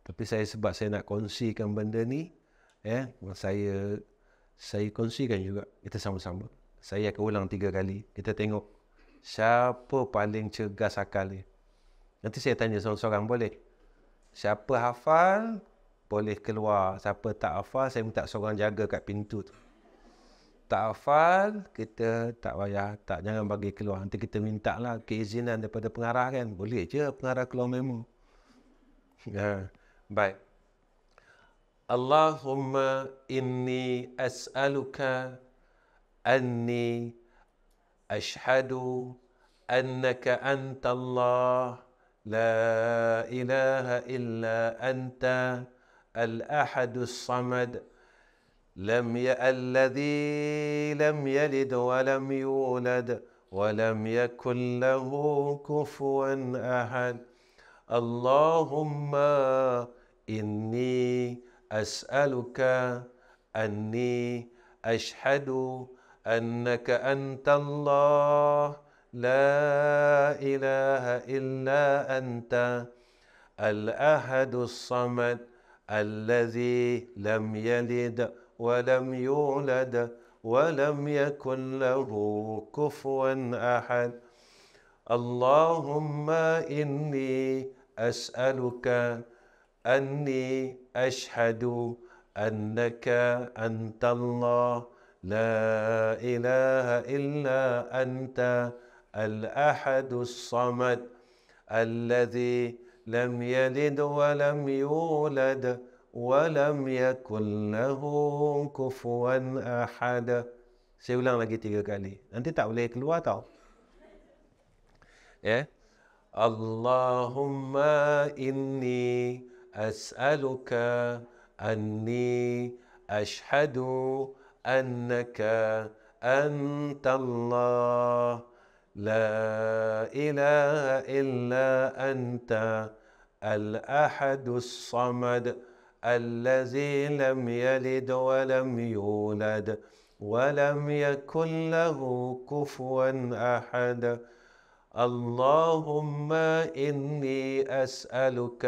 Tapi sebab saya nak kongsikan benda ni, saya kongsikan juga. Kita sama-sama. Saya akan ulang 3 kali. Kita tengok siapa paling cergas akal ni. Nanti saya tanya seorang-seorang, boleh? Siapa hafal, boleh keluar. Siapa tak hafal, saya minta seorang jaga kat pintu tu. tak hafal, kita tak payah, jangan bagi keluar. Nanti kita minta lah keizinan daripada pengarah kan. Boleh je pengarah keluar memo. Baik. Allahumma inni as'aluka anni ashhadu annaka anta Allah la ilaha illa anta al-ahadus samad الذي لم يلد ولم يولد ولم يكن له كفوا أحد اللهم إني أسألك أني أشهد أنك أنت الله لا إله إلا أنت الأحد الصمد الذي لم يلد ولم يولد ولم يكن له كفوا أحد اللهم إني أسألك أني أشهد أنك أنت الله لا إله إلا أنت الأحد الصمد الذي لم يلد ولم يولد ولم يكن له كفوا أحد. Saya ulang lagi 3 kali. Nanti tak boleh keluar tau. Ya. Allahumma inni as'aluka anni ashhadu annaka anta Allah la ilaha illa anta al-ahadus samad الذي لم يلد ولم يولد ولم يكن له كفوا أحد اللهم إني أسألك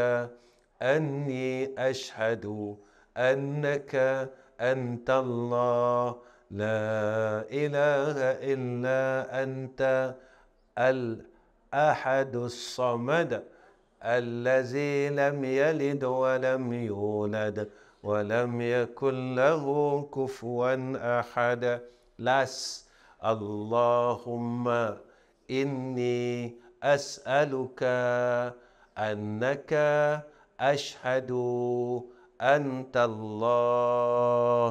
أني أشهد أنك أنت الله لا إله إلا أنت الأحد الصمد الذي لم يلد ولم يولد ولم يكن له كفوا أحد لاس اللهم إني أسألك أنك أشهد أنت الله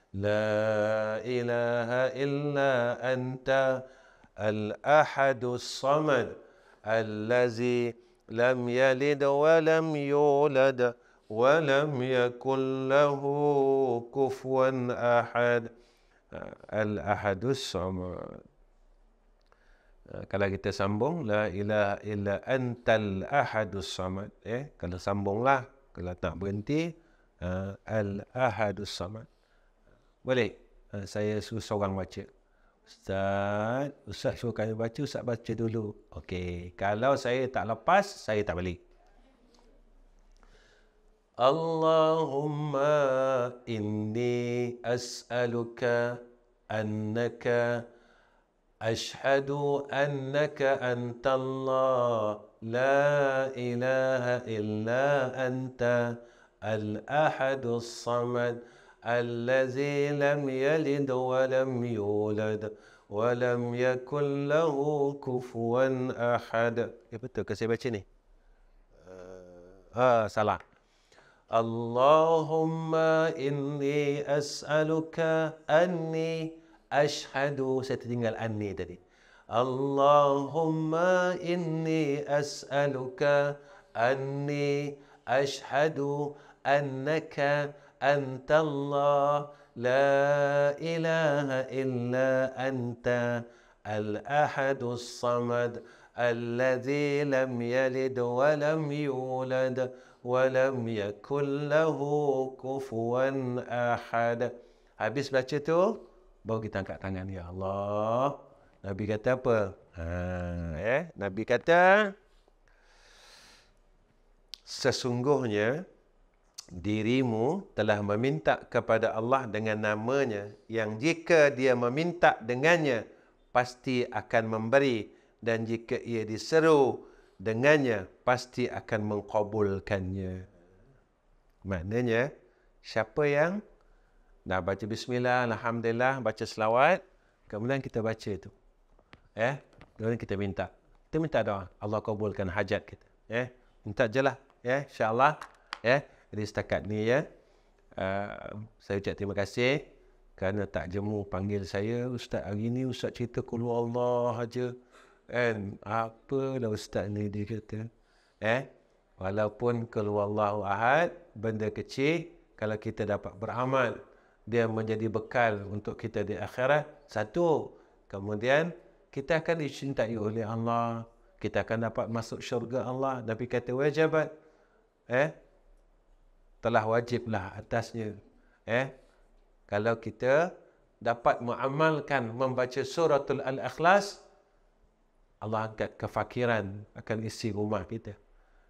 لا إله إلا أنت الأحد الصمد الذي لم يلد ولم يولد ولم يكن له كفوا أحد الأحد الصمد. Kalau kita sambung la ilaha illa antal ahadus samad, kalau sambunglah, kalau tak berhenti al ahadus samad. Boleh? Saya suruh seorang baca. Ustaz suruh kami baca, Ustaz baca dulu. Okey, kalau saya tak lepas, saya tak balik. Allahumma inni as'aluka annaka ashhadu annaka anta Allah la ilaha illa anta al-ahadus samad الذي لم يلد ولم يولد ولم يكن له كفوا أحد. Betul ke saya baca ni? Salah. Allahumma inni as'aluka anni ashhadu. Saya tertinggal anni tadi. Allahumma inni as'aluka anni ashhadu annaka أنت الله لا إله إلا أنت الأحد الصمد الذي لم يلد ولم يولد ولم يكن له كفوا أحد. Habis baca tu, baru kita angkat tangan. Ya Allah. Nabi kata apa? Nabi kata, sesungguhnya dirimu telah meminta kepada Allah dengan namanya yang jika dia meminta dengannya pasti akan memberi, dan jika ia diseru dengannya pasti akan mengkabulkannya. Maknanya siapa yang Dah baca bismillah, alhamdulillah, baca selawat, kemudian kita baca tu. Kemudian kita minta. Kita minta doa. Allah kabulkan hajat kita. Minta je lah. InsyaAllah. Jadi setakat ni saya ucap terima kasih kerana tak jemu panggil saya. Ustaz hari ni Ustaz cerita Qul Allah aja. Apalah Ustaz ni dia kata. Walaupun Qul Huwallahu Ahad, benda kecil, kalau kita dapat beramal, dia menjadi bekal untuk kita di akhirat. Satu, kemudian kita akan dicintai oleh Allah, kita akan dapat masuk syurga Allah. Nabi kata wajibat, telah wajiblah atasnya. Kalau kita dapat mengamalkan membaca suratul Al-Ikhlas, Allah angkat kefakiran akan isi rumah kita.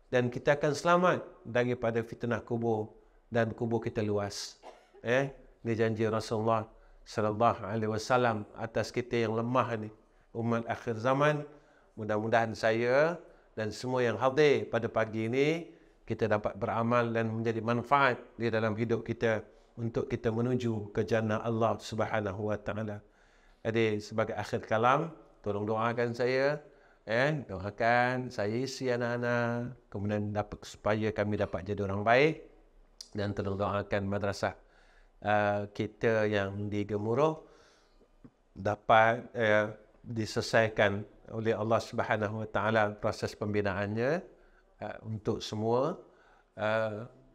Dan kita akan selamat daripada fitnah kubur dan kubur kita luas. Ini janji Rasulullah sallallahu alaihi wasallam atas kita yang lemah ni, umat akhir zaman. Mudah-mudahan saya dan semua yang hadir pada pagi ini kita dapat beramal dan menjadi manfaat di dalam hidup kita untuk kita menuju ke jannah Allah Subhanahu wa taala. Jadi sebagai akhir kalam, tolong doakan saya, doakan saya isi anak-anak, kemudian supaya kami dapat jadi orang baik, dan tolong doakan madrasah kita yang di Gemuruh dapat diselesaikan oleh Allah Subhanahu wa taala proses pembinaannya untuk semua.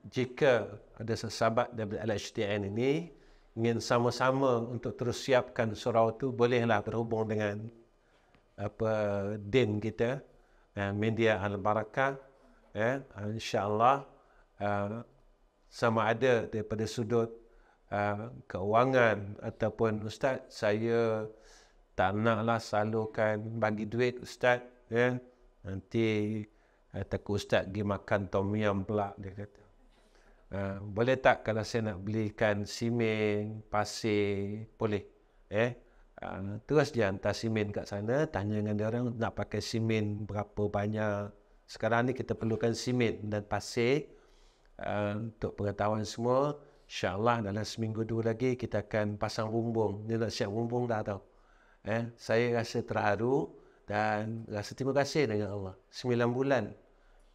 Jika ada sesahabat daripada Al-HTN ini ingin sama-sama untuk terus siapkan surau itu, bolehlah berhubung dengan din kita, media Al-Barakah, insya-Allah, sama ada daripada sudut keuangan ataupun Ustaz, saya tak naklah salurkan bagi duit Ustaz, nanti takut Ustaz pergi makan tom yum pula, dia kata. Boleh tak kalau saya nak belikan simen, pasir, boleh. Terus dia hantar simen kat sana, tanya dengan dia orang nak pakai simen berapa banyak. Sekarang ni kita perlukan simen dan pasir. Untuk pengetahuan semua, insya-Allah dalam seminggu 2 lagi kita akan pasang bumbung. Dia nak siap bumbung dah tau. Saya rasa terharu dan rasa terima kasih dengan Allah. 9 bulan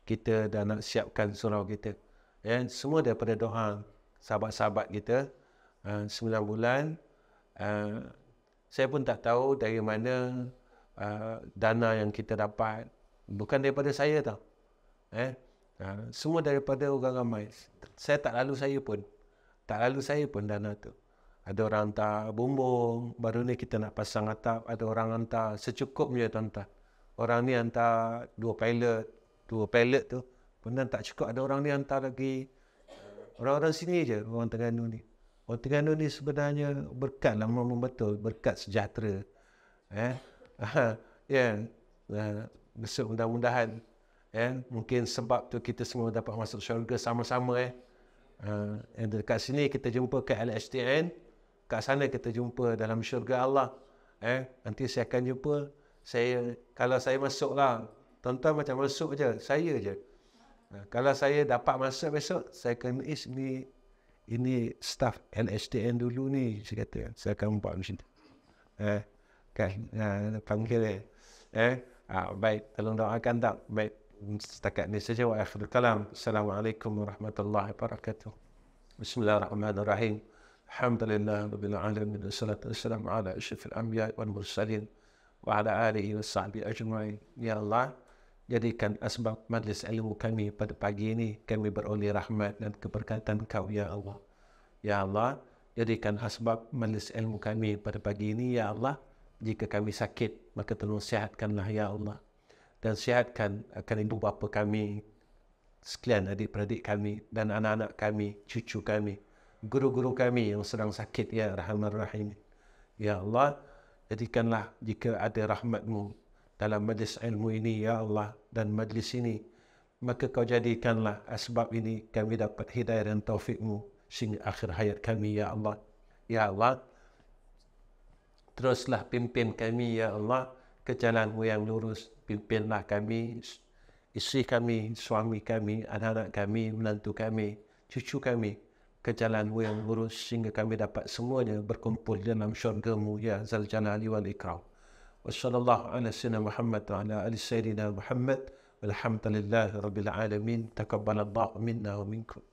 kita dah nak siapkan surau kita. Semua daripada doa sahabat-sahabat kita. 9 bulan. Saya pun tak tahu dari mana dana yang kita dapat. Bukan daripada saya tau. Semua daripada orang ramai. Saya tak lalu saya pun dana tu. Ada orang hantar bumbung, baru ni kita nak pasang atap. Ada orang hantar secukupnya tuan-tuan. Orang ni hantar 2 pallet tu. Kemudian tak cukup, ada orang ni hantar lagi. Orang-orang sini je, orang Terengganu ni. Orang Terengganu ni sebenarnya berkat lah, memang betul, berkat sejahtera. Mudah-mudahan mungkin sebab tu kita semua dapat masuk syurga sama-sama. Dekat sini kita jumpa kat Al-HTN, kat sana kita jumpa dalam syurga Allah. Nanti saya akan jumpa. Kalau saya masuk lah, tuan-tuan macam masuk je, saya je. Kalau saya dapat masuk besok, saya akan ini staff Al-HTN dulu ni, saya kata. Saya akan buat macam tu. Panggil baik, tolong doakan tak? Baik, setakat ni saja. Wa akhirul kalam. Assalamualaikum warahmatullahi wabarakatuh. Bismillahirrahmanirrahim. Alhamdulillah rabbil alamin, wassalatu wassalamu ala asyrafil anbiya wal mursalin wa ala alihi washabbihi ajma'in. Ya Allah, jadikan asbab majlis ilmu kami pada pagi ini, kami beroleh rahmat dan keberkatan Kau, ya Allah. Ya Allah, jadikan asbab majlis ilmu kami pada pagi ini, ya Allah. Jika kami sakit, maka tolong sihatkanlah, ya Allah. Dan sihatkan akan ibu bapa kami sekalian, adik-beradik kami dan anak-anak kami, cucu kami, guru-guru kami yang sedang sakit, ya Rahman Rahim. Ya Allah, jadikanlah jika ada rahmat-Mu dalam majlis ilmu ini, ya Allah, dan majlis ini, maka Kau jadikanlah asbab ini kami dapat hidayah dan taufik-Mu sehingga akhir hayat kami, ya Allah. Ya Allah, teruslah pimpin kami, ya Allah, ke jalan-Mu yang lurus. Pimpinlah kami, isteri kami, suami kami, anak-anak kami, menantu kami, cucu kami, ke jalan-Mu yang lurus sehingga kami dapat semuanya berkumpul dalam syurga-Mu ya Zal Jalali wal Ikram. Wassallallahu ala sayyidina Muhammad wa ala ali sayyidina Muhammad walhamdulillahi rabbil alamin. Taqabbalallahu minna wa minkum.